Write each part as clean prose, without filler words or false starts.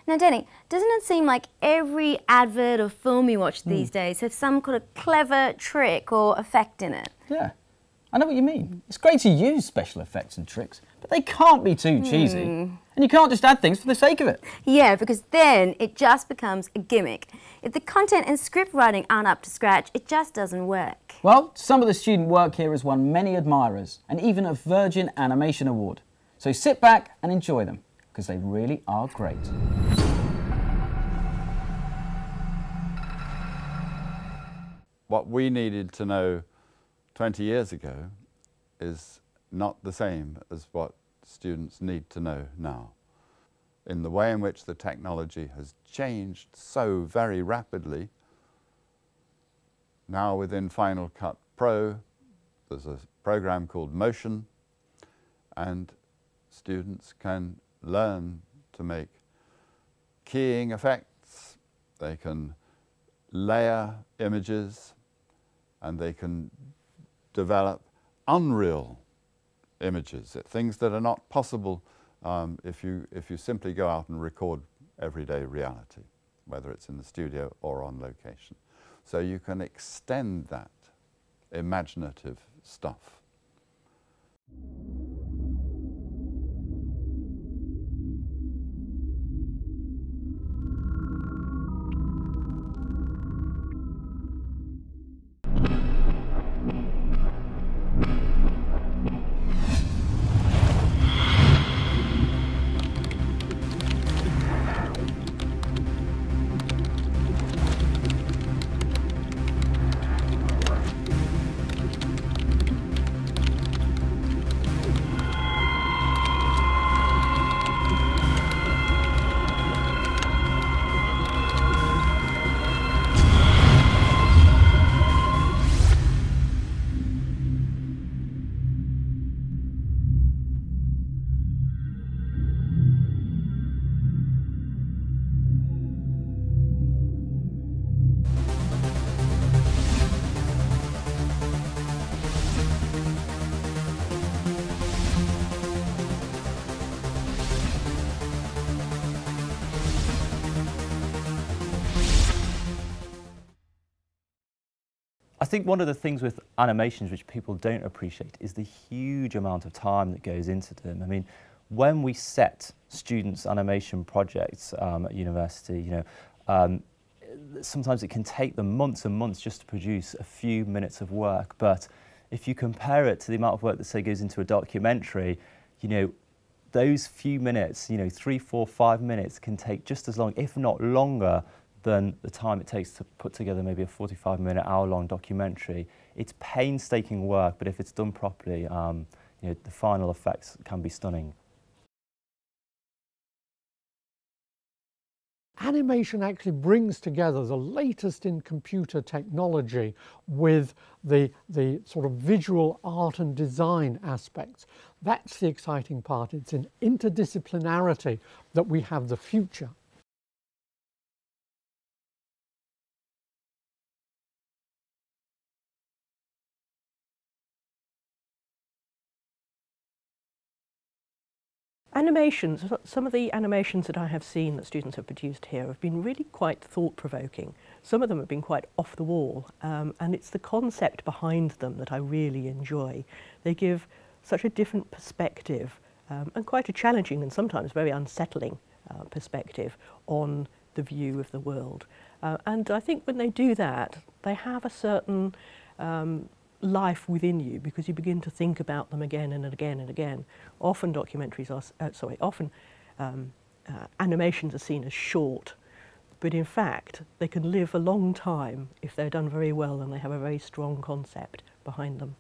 Now, Dennie, doesn't it seem like every advert or film you watch these days has some kind of clever trick or effect in it? Yeah, I know what you mean. It's great to use special effects and tricks, but they can't be too cheesy. And you can't just add things for the sake of it. Yeah, because then it just becomes a gimmick. If the content and script writing aren't up to scratch, it just doesn't work. Well, some of the student work here has won many admirers and even a Virgin Animation Award. So sit back and enjoy them, because they really are great. What we needed to know 20 years ago is not the same as what students need to know now. In the way in which the technology has changed so very rapidly, now within Final Cut Pro, there's a program called Motion, and students can learn to make keying effects, they can layer images, and they can develop unreal images, things that are not possible if you simply go out and record everyday reality, whether it's in the studio or on location. So you can extend that imaginative stuff. I think one of the things with animations which people don't appreciate is the huge amount of time that goes into them. I mean, when we set students' animation projects at university, sometimes it can take them months and months just to produce a few minutes of work. But if you compare it to the amount of work that, say, goes into a documentary, those few minutes, 3, 4, 5 minutes can take just as long, if not longer, than the time it takes to put together maybe a 45-minute, hour-long documentary. It's painstaking work, but if it's done properly, the final effects can be stunning. Animation actually brings together the latest in computer technology with the sort of visual art and design aspects. That's the exciting part. It's in interdisciplinarity that we have the future. Animations, some of the animations that I have seen that students have produced here have been really quite thought-provoking. Some of them have been quite off the wall, and it's the concept behind them that I really enjoy. They give such a different perspective, and quite a challenging and sometimes very unsettling perspective on the view of the world. And I think when they do that, they have a certain life within you, because you begin to think about them again and again and again. Often documentaries are, animations are seen as short, but in fact they can live a long time if they're done very well and they have a very strong concept behind them.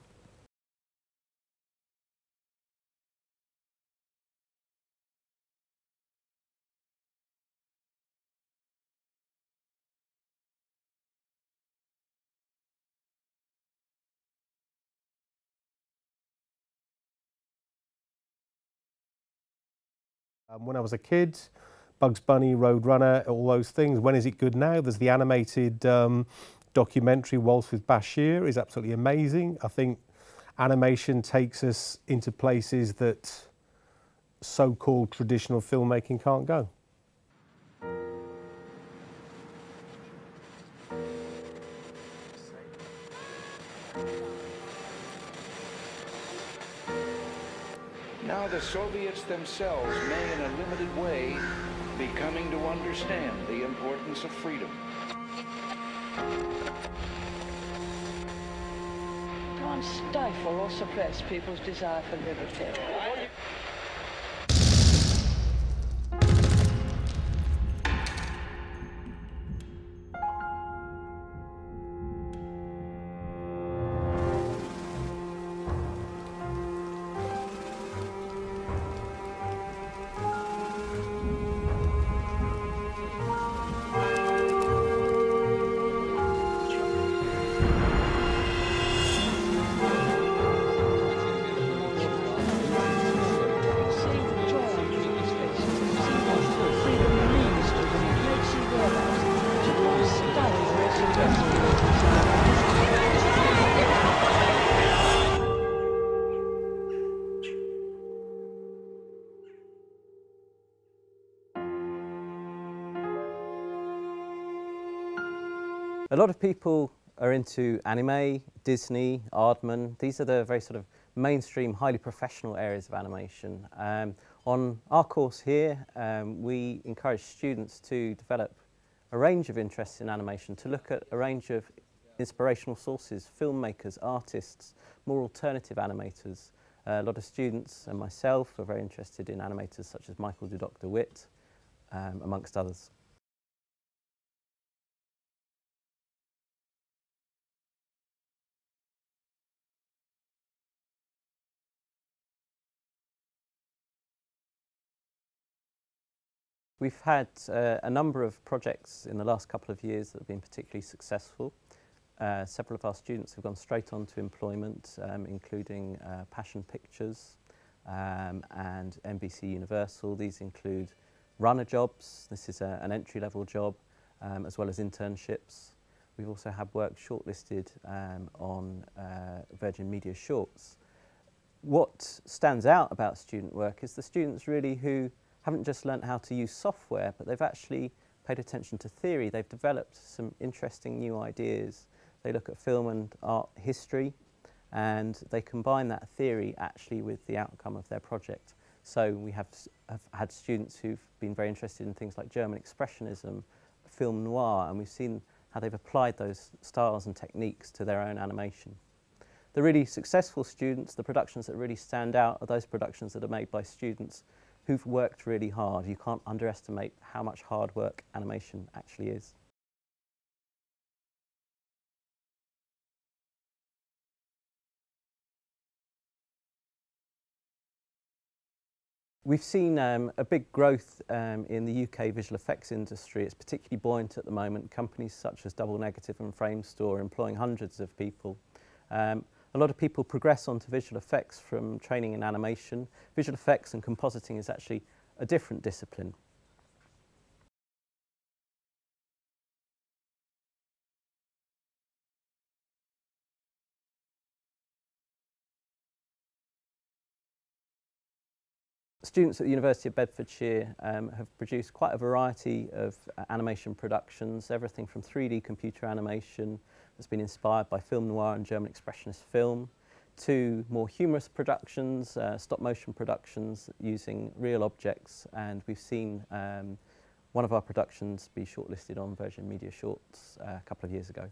When I was a kid, Bugs Bunny, Roadrunner, all those things. When is it good now? There's the animated documentary Waltz with Bashir is absolutely amazing. I think animation takes us into places that so-called traditional filmmaking can't go. Now the Soviets themselves may, in a limited way, be coming to understand the importance of freedom. You can't stifle or suppress people's desire for liberty. A lot of people are into anime, Disney, Aardman. These are the very sort of mainstream, highly professional areas of animation. On our course here, we encourage students to develop a range of interests in animation, to look at a range of inspirational sources, filmmakers, artists, more alternative animators. A lot of students and myself are very interested in animators such as Michael Dudok de Wit, amongst others. We've had a number of projects in the last couple of years that have been particularly successful. Several of our students have gone straight on to employment, including Passion Pictures and NBC Universal. These include runner jobs. This is an entry-level job, as well as internships. We've also had work shortlisted on Virgin Media Shorts. What stands out about student work is the students really who haven't just learnt how to use software, but they've actually paid attention to theory. They've developed some interesting new ideas. They look at film and art history, and they combine that theory actually with the outcome of their project. So we have had students who've been very interested in things like German Expressionism, film noir, and we've seen how they've applied those styles and techniques to their own animation. The really successful students, the productions that really stand out, are those productions that are made by students who've worked really hard. You can't underestimate how much hard work animation actually is. We've seen a big growth in the UK visual effects industry. It's particularly buoyant at the moment. Companies such as Double Negative and Framestore are employing hundreds of people. A lot of people progress onto visual effects from training in animation. Visual effects and compositing is actually a different discipline. Students at the University of Bedfordshire have produced quite a variety of animation productions, everything from 3D computer animation that's been inspired by film noir and German Expressionist film, to more humorous productions, stop motion productions using real objects, and we've seen one of our productions be shortlisted on Virgin Media Shorts a couple of years ago.